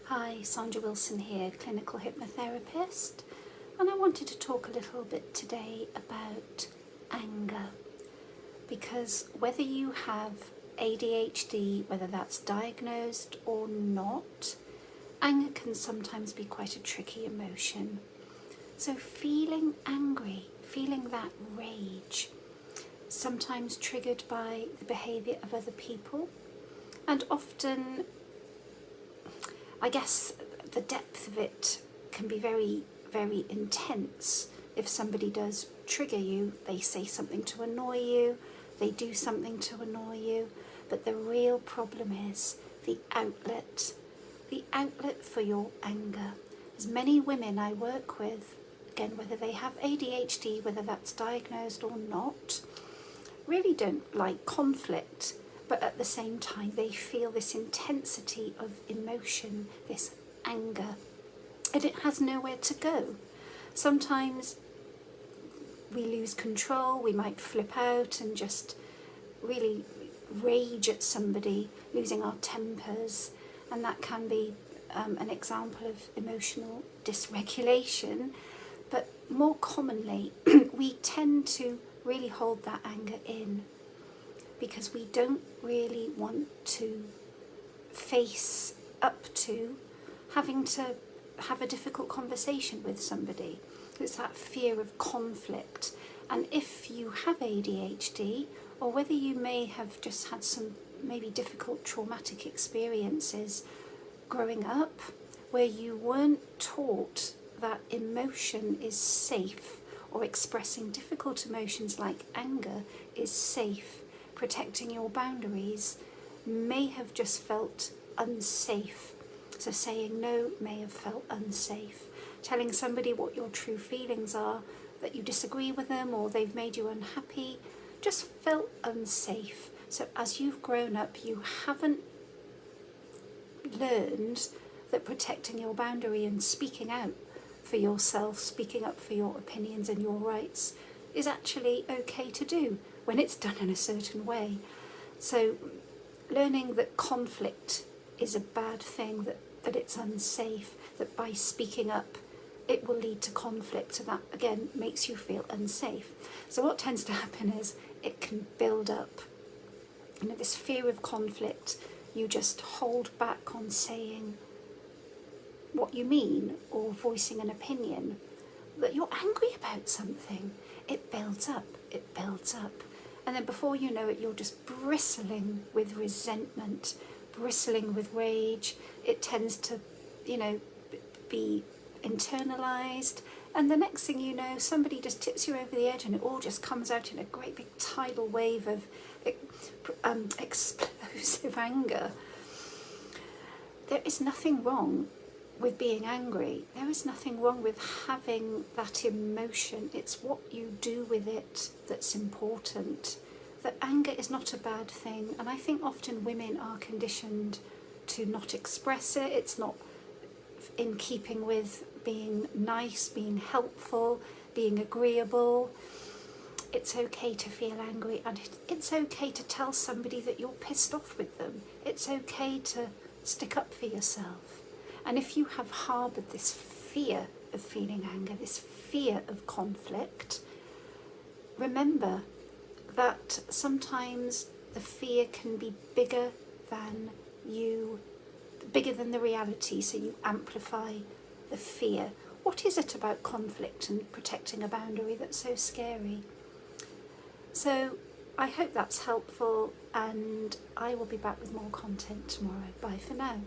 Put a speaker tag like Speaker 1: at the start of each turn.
Speaker 1: Hi, Sandra Wilson here, clinical hypnotherapist, and I wanted to talk a little bit today about anger, because whether you have ADHD, whether that's diagnosed or not, anger can sometimes be quite a tricky emotion. So feeling angry, feeling that rage, sometimes triggered by the behaviour of other people, and often I guess the depth of it can be very, very intense. If somebody does trigger you, they say something to annoy you, they do something to annoy you, but the real problem is the outlet for your anger. As many women I work with, again, whether they have ADHD, whether that's diagnosed or not, really don't like conflict. But at the same time, they feel this intensity of emotion, this anger, and it has nowhere to go. Sometimes we lose control, we might flip out and just really rage at somebody, losing our tempers, and that can be an example of emotional dysregulation. But more commonly, we tend to really hold that anger in, because we don't really want to face up to having to have a difficult conversation with somebody. It's that fear of conflict. And if you have ADHD, or whether you may have just had some maybe difficult traumatic experiences growing up, where you weren't taught that emotion is safe, or expressing difficult emotions like anger is safe, protecting your boundaries may have just felt unsafe. So saying no may have felt unsafe. Telling somebody what your true feelings are, that you disagree with them or they've made you unhappy, just felt unsafe. So as you've grown up, you haven't learned that protecting your boundary and speaking out for yourself, speaking up for your opinions and your rights is actually okay to do when it's done in a certain way. So learning that conflict is a bad thing, that it's unsafe, that by speaking up it will lead to conflict, so that again makes you feel unsafe. So what tends to happen is it can build up, this fear of conflict. You just hold back on saying what you mean or voicing an opinion, that you're angry about something. It builds up, and then before you know it, you're just bristling with resentment, bristling with rage. It tends to, be internalized, and the next thing you know, somebody just tips you over the edge and it all just comes out in a great big tidal wave of explosive anger. There is nothing wrong with being angry. There is nothing wrong with having that emotion. It's what you do with it that's important. That anger is not a bad thing, and I think often women are conditioned to not express it. It's not in keeping with being nice, being helpful, being agreeable. It's okay to feel angry, and it's okay to tell somebody that you're pissed off with them. It's okay to stick up for yourself. And if you have harboured this fear of feeling anger, this fear of conflict, remember that sometimes the fear can be bigger than the reality, so you amplify the fear. What is it about conflict and protecting a boundary that's so scary? So I hope that's helpful, and I will be back with more content tomorrow. Bye for now.